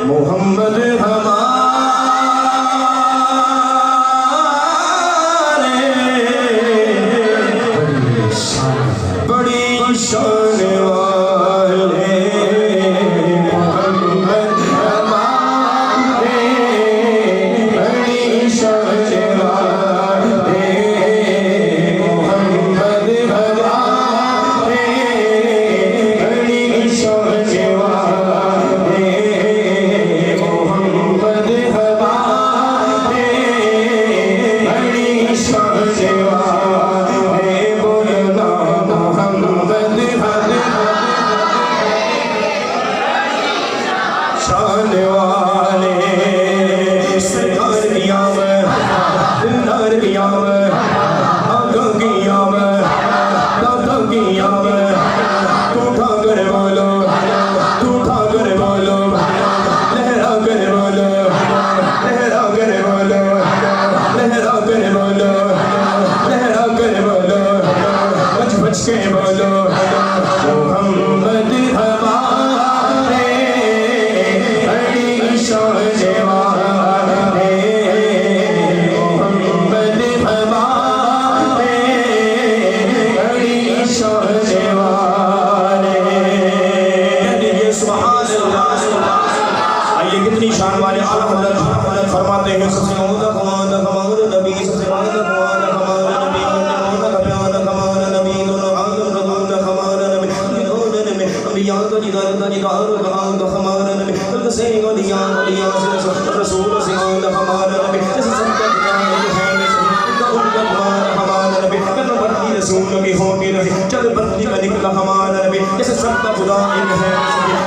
मोहम्मद हमारे बड़ी शान वाले मोहम्मद हमारे बड़ी शान वाले मोहम्मद हमारे बड़ी शान वाले मोहम्मद हमारे बड़ी शान वाले बोलना मोहम्मद शान वाले सरकार की आमद दिलदार की आमद आंखों की आमद दांतों की आमद तू उठा कर बोलो तू उठा कर बोलो लहरा कर बोलो लहरा कर बोलो लहरा कर बोलो लहरा कर बोलो बच बच के बोलो मोहम्मद हमारे बड़ी शान वाले मोहम्मद हमारे बड़ी शान वाले ये सुभान अल्लाह। आइए कितनी शान वाले आला हज़रत फरमाते हैं सबसे ऊंचा कमाल कमाल नबी सबसे ऊंचा कमाल कमाल नबी ऊंचा कमाल कमाल नबी दोनों आलम रसूल कमाल नबी दोनों ने अंबिया का जिगर का जिगर का कमाल नबी से गलियां गलियां से रसूल से कमाल नबी जैसे सबका है का उनका कमाल कमाल नबी कल बंदी रसूल की होती रहे चल बंदी का निकला कमाल नबी जैसे सबका खुदा एक है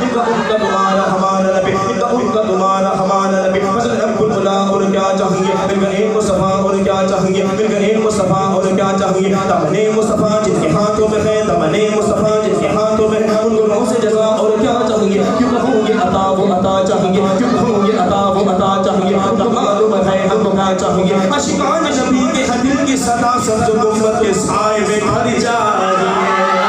इनका उनका तुम्हारा हमारा नबी इनका उनका तुम्हारा हमारा नबी मसल रब्बुल खुदा और क्या चाहिए फिर गरीब मुस्तफा और क्या चाहिए फिर गरीब मुस्तफा और क्या चाहिए तमने मुस्तफा जिनके हाथों में है तमने मुस्तफा जिनके हाथों में है उनको रोज़ से जज़ा और क्या चाहिए क्यों होंगे अता वो अता चाहिए क्यों होंगे अता वो अता चाहिए उनको मालूम है हमको क्या चाहिए आशिकान नबी के दिल की सदा सब जो गुंबद के साए में भरी जा रही है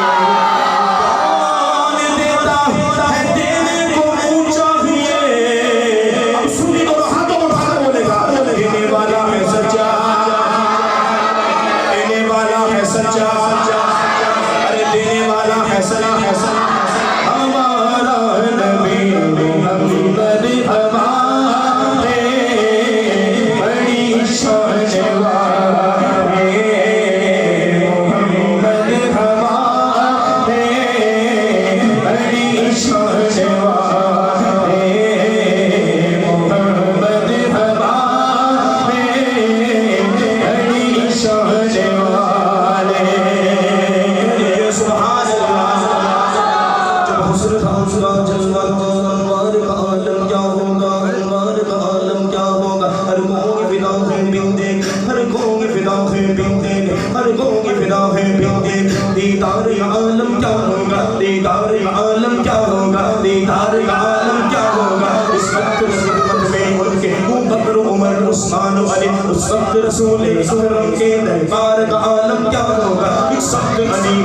दीदार आलम क्या होगा दीदार आलम क्या होगा दीदार आलम क्या होगा इस वक्त खिदमत में उनके अबू बकर उमर उस्मान अली उस वक्त रसूल अकरम के दरबार का आलम क्या होगा इस वक्त अली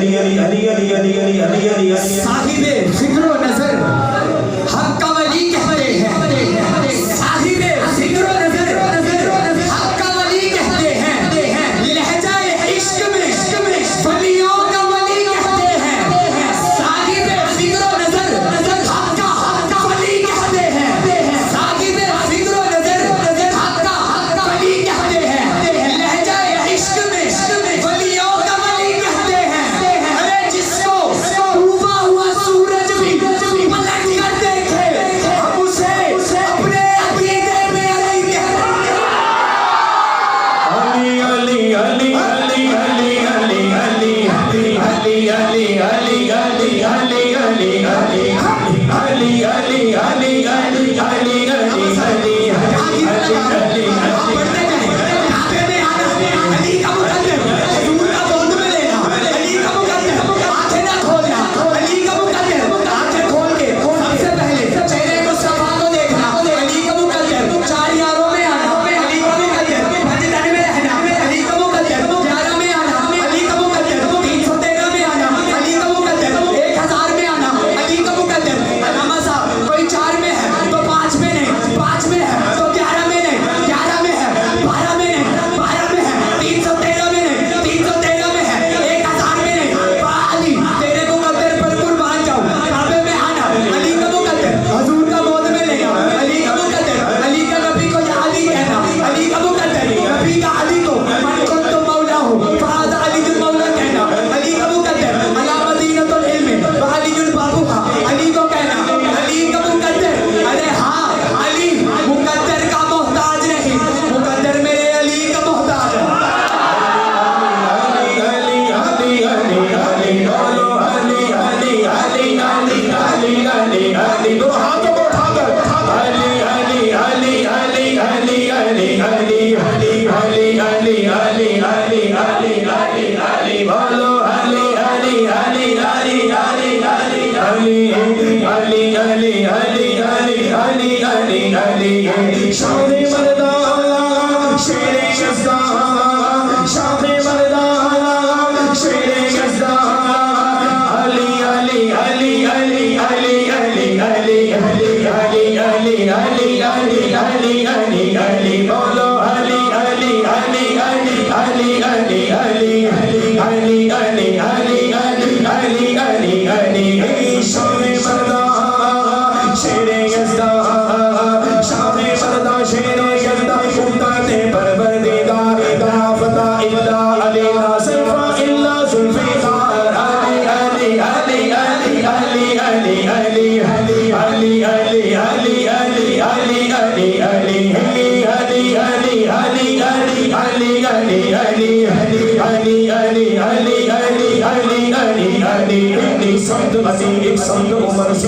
अली अली अली साहिबे फिक्रो नजर हक का वली कहते हैं साहिबे फिक्रो नजर हक का वली कहते हैं लहजाए इश्क में वलियों का वली कहते हैं